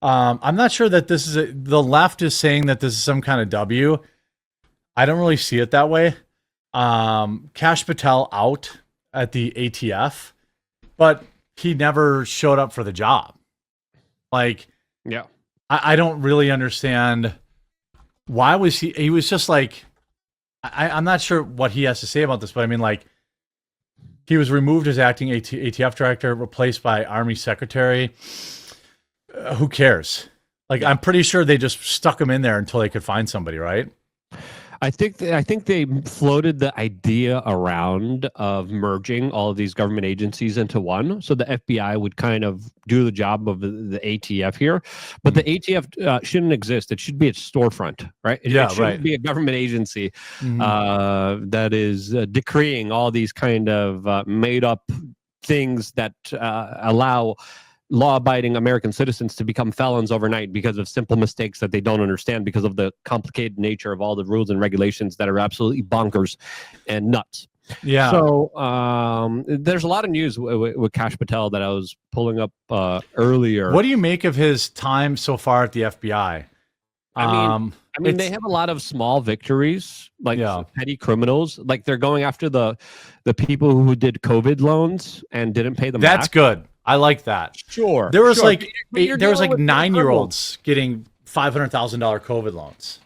I'm not sure that this is the left is saying that this is some kind of W. I don't really see it that way. Kash Patel out at the ATF, but he never showed up for the job. Like, yeah, I don't really understand why was he was just like, I'm not sure what he has to say about this, but I mean, like, he was removed as acting ATF director, replaced by Army Secretary. Who cares? Like, I'm pretty sure they just stuck him in there until they could find somebody, right? I think they floated the idea around of merging all of these government agencies into one, so the FBI would kind of do the job of the ATF here. But the ATF shouldn't exist. It should be a storefront, right? It shouldn't be a government agency that is decreeing all these kind of made up things that allow law-abiding American citizens to become felons overnight because of simple mistakes that they don't understand because of the complicated nature of all the rules and regulations that are absolutely bonkers and nuts. Yeah. So there's a lot of news with Kash Patel that I was pulling up earlier. What do you make of his time so far at the FBI? I mean, they have a lot of small victories, like petty criminals. Like, they're going after the people who did COVID loans and didn't pay them back. That's good. I like that. Sure. There was sure. like 9-year-olds getting $500,000 COVID loans.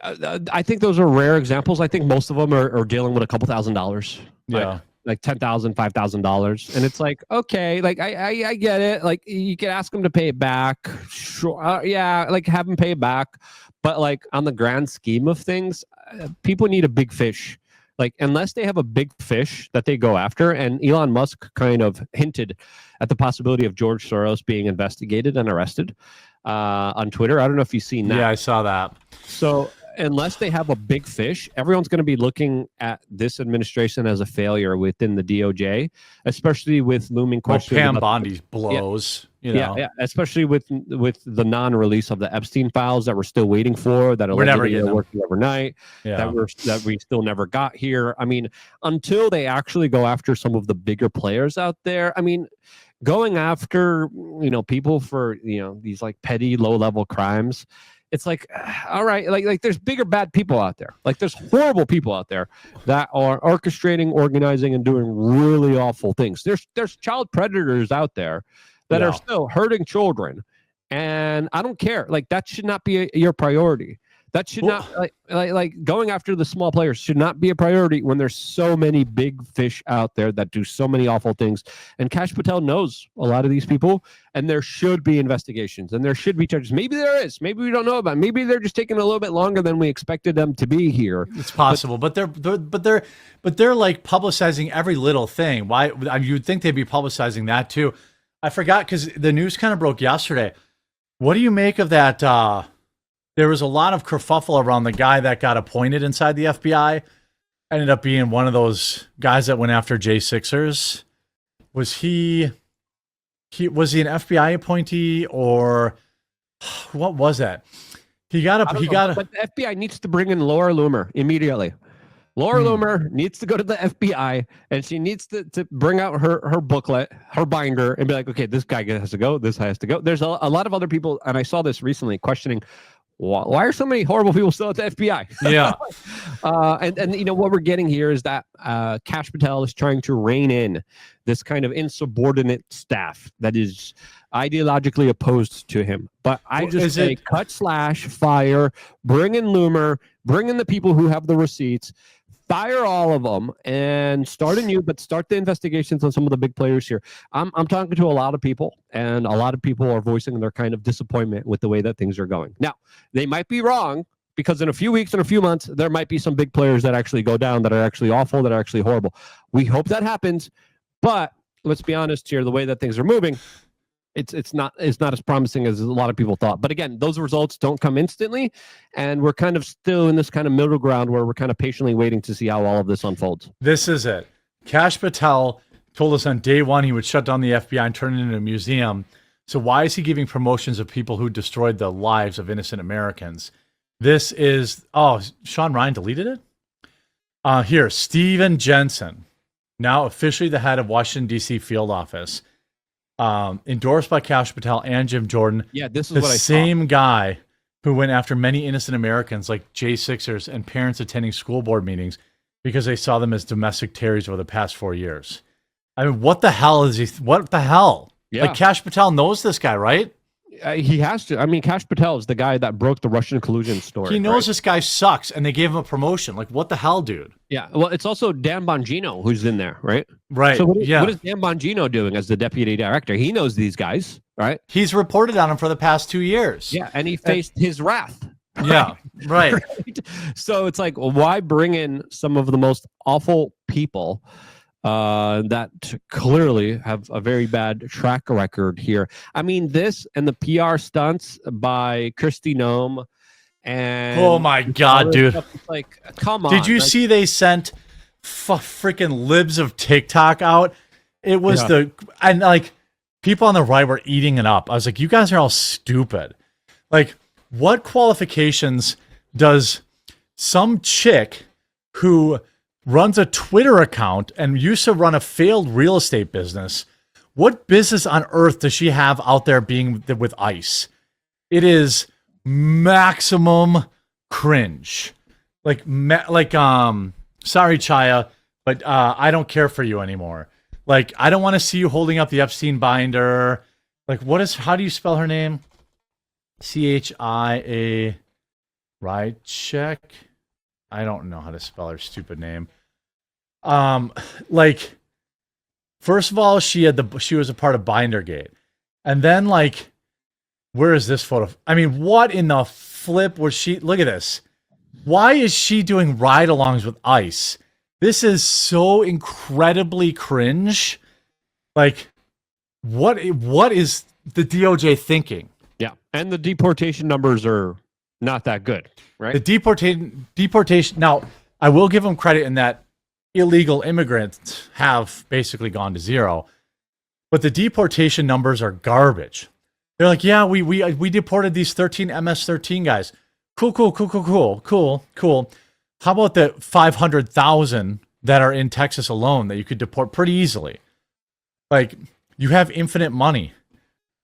I think those are rare examples. I think most of them are dealing with a couple $1,000s. Yeah. Like $10,000, $5,000. And it's like, okay, like I get it. Like, you can ask them to pay it back. Sure. Yeah. Like, have them pay it back. But like, on the grand scheme of things, people need a big fish. Like, unless they have a big fish that they go after, and Elon Musk kind of hinted at the possibility of George Soros being investigated and arrested on Twitter. I don't know if you've seen that. Yeah, I saw that. So unless they have a big fish, everyone's going to be looking at this administration as a failure within the DOJ, especially with looming questions. Pam Bondi blows. Yeah, especially with the non-release of the Epstein files that we're still waiting for, that allegedly are working overnight, that we still never got here. I mean, until they actually go after some of the bigger players out there, I mean, going after people for these like petty low-level crimes, it's like, all right, like there's bigger bad people out there. Like, there's horrible people out there that are orchestrating, organizing, and doing really awful things. There's child predators out there that are still hurting children, and I don't care. Like, that should not be your priority. That should not like going after the small players should not be a priority when there's so many big fish out there that do so many awful things. And Kash Patel knows a lot of these people, and there should be investigations and there should be charges. Maybe there is. Maybe we don't know about it. Maybe they're just taking a little bit longer than we expected them to be here. It's possible, but they're like publicizing every little thing. Why? I mean, you'd think they'd be publicizing that too. I forgot because the news kind of broke yesterday. What do you make of that? There was a lot of kerfuffle around the guy that got appointed inside the FBI. Ended up being one of those guys that went after J6ers. Was he was he an FBI appointee, or what was that? But the FBI needs to bring in Laura Loomer immediately. Laura Loomer needs to go to the FBI, and she needs to bring out her booklet, her binder, and be like, okay, this guy has to go, this has to go. There's a lot of other people, and I saw this recently, questioning, why are so many horrible people still at the FBI? Yeah. And what we're getting here is that Kash Patel is trying to rein in this kind of insubordinate staff that is ideologically opposed to him. But I just say /fire, bring in Loomer, bring in the people who have the receipts, fire all of them, and start anew, but start the investigations on some of the big players here. I'm talking to a lot of people, and a lot of people are voicing their kind of disappointment with the way that things are going. Now, they might be wrong, because in a few weeks and a few months, there might be some big players that actually go down, that are actually awful, that are actually horrible. We hope that happens, but let's be honest here, the way that things are moving, it's not as promising as a lot of people thought. But again, those results don't come instantly, and we're kind of still in this kind of middle ground where we're kind of patiently waiting to see how all of this unfolds. This is it. Kash Patel told us on day one he would shut down the FBI and turn it into a museum. So why is he giving promotions of people who destroyed the lives of innocent Americans? This is, Sean Ryan deleted it? Here, Steven Jensen, now officially the head of Washington, D.C. field office. endorsed by Kash Patel and Jim Jordan. Yeah, this is the what I same saw. guy who went after many innocent Americans like J6ers and parents attending school board meetings because they saw them as domestic terrorists over the past 4 years. I mean, what the hell is he? What the hell? Yeah. Like Kash Patel knows this guy, right? He has to. I mean, Kash Patel is the guy that broke the Russian collusion story. He knows this guy sucks, and they gave him a promotion. Like, what the hell, dude? Yeah. Well, it's also Dan Bongino who's in there, right? Right. So what is Dan Bongino doing as the deputy director? He knows these guys, right? He's reported on them for the past 2 years. Yeah, and he faced his wrath. Yeah, right. Right? So it's like, why bring in some of the most awful people that clearly have a very bad track record here? I mean, this and the PR stunts by Kristi Noem and oh my god, dude! Like, come on! Did you see they sent freaking libs of TikTok out? It was and like people on the right were eating it up. I was like, you guys are all stupid. Like, what qualifications does some chick who runs a Twitter account and used to run a failed real estate business, what business on earth does she have out there being with ICE? It is maximum cringe. Like sorry, Chaya, but I don't care for you anymore. Like, I don't want to see you holding up the Epstein binder. Like, how do you spell her name? Chia right check. I don't know how to spell her stupid name. Like, first of all, she was a part of Bindergate, and then like, where is this photo? I mean, what in the flip was she? Look at this. Why is she doing ride-alongs with ICE? This is so incredibly cringe. Like, what is the DOJ thinking? Yeah, and the deportation numbers are not that good, right? The deportation. Now, I will give them credit in that illegal immigrants have basically gone to zero, but the deportation numbers are garbage. They're like, yeah, we deported these 13 MS-13 guys. Cool. How about the 500,000 that are in Texas alone that you could deport pretty easily? Like, you have infinite money.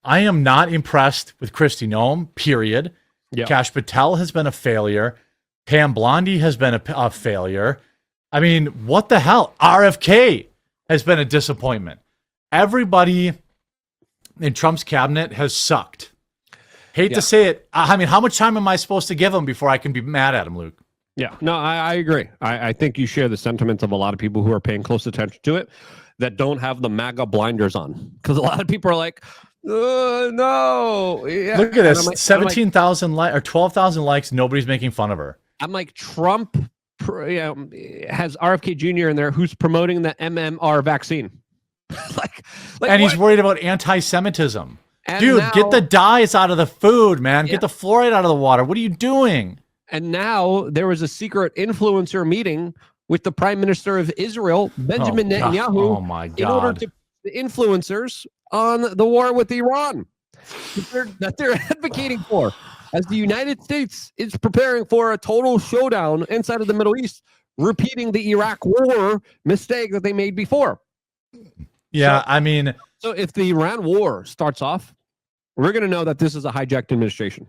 I am not impressed with Kristi Noem, period. Yep. Kash Patel has been a failure. Pam Blondie has been a failure. I mean, what the hell? RFK has been a disappointment. Everybody in Trump's cabinet has sucked. Hate to say it. I mean, how much time am I supposed to give him before I can be mad at him, Luke? Yeah, no, I agree. I think you share the sentiments of a lot of people who are paying close attention to it that don't have the MAGA blinders on. Because a lot of people are like, no. Yeah. Look at this, 17,000 likes or 12,000 likes. Nobody's making fun of her. I'm like, Trump has RFK Jr. in there who's promoting the MMR vaccine. like and he's worried about anti-Semitism. And dude, now, get the dyes out of the food, man. Get the fluoride out of the water. What are you doing? And now there was a secret influencer meeting with the Prime Minister of Israel, Benjamin Netanyahu, oh my God, in order to the influencers on the war with Iran that they're advocating for, as the United States is preparing for a total showdown inside of the Middle East, repeating the Iraq war mistake that they made before. Yeah, I mean, so if the Iran war starts off, we're going to know that this is a hijacked administration.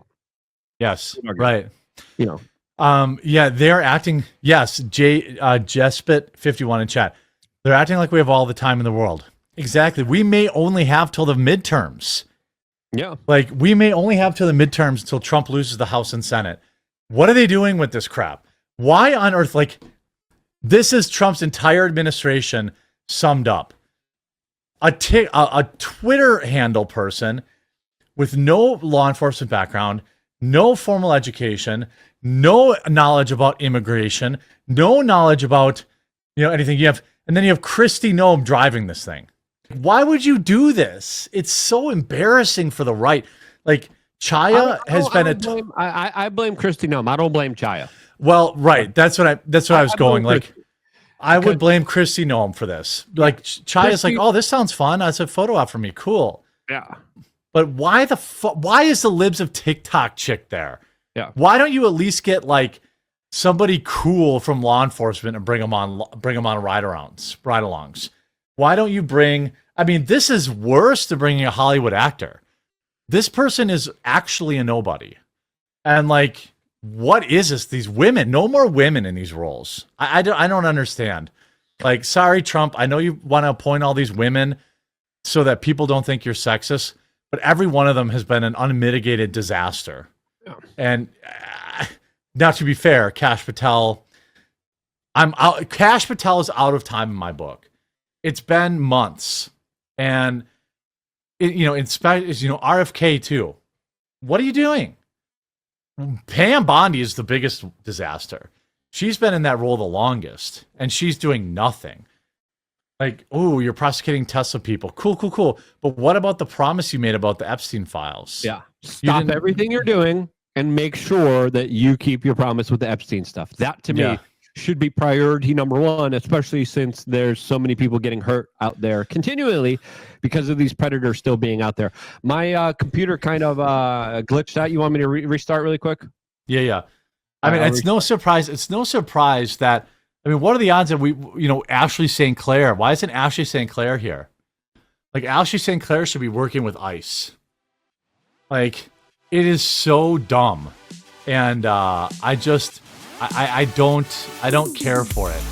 Yes, right. You know. Yeah, they're acting. Yes, Jespit 51 in chat. They're acting like we have all the time in the world. Exactly. We may only have till the midterms. Yeah. Like, we may only have till the midterms until Trump loses the House and Senate. What are they doing with this crap? Why on earth? Like, this is Trump's entire administration summed up. A Twitter handle person with no law enforcement background, no formal education, no knowledge about immigration, no knowledge about, anything. And then you have Kristi Noem driving this thing. Why would you do this? It's so embarrassing for the right. Like, Chaya has been I blame Kristi Noem. I don't blame Chaya. Well, right. That's what I was going. Like, I would blame Kristi Noem for this. Like, Chaya's like, oh, this sounds fun. That's a photo op for me. Cool. Yeah. But why is the libs of TikTok chick there? Yeah. Why don't you at least get like somebody cool from law enforcement and bring them on ride-alongs? Why don't you bring I mean, this is worse than bringing a Hollywood actor. This person is actually a nobody. And like, what is this? These women, no more women in these roles. I don't understand. Like, sorry, Trump, I know you want to appoint all these women so that people don't think you're sexist, but every one of them has been an unmitigated disaster. Yeah. And now, to be fair, Kash Patel, Kash Patel is out of time in my book. It's been months, and RFK too. What are you doing? Pam Bondi is the biggest disaster. She's been in that role the longest, and she's doing nothing. Like, oh, you're prosecuting Tesla people. Cool. But what about the promise you made about the Epstein files? Yeah. Stop everything you're doing and make sure that you keep your promise with the Epstein stuff. That, to me, should be priority number one, especially since there's so many people getting hurt out there continually because of these predators still being out there. My computer kind of glitched out. You want me to restart really quick? Yeah. I mean, it's no surprise. It's no surprise that, I mean, what are the odds that Ashley St. Clair, why isn't Ashley St. Clair here? Like, Ashley St. Clair should be working with ICE. Like, it is so dumb. And I don't care for it.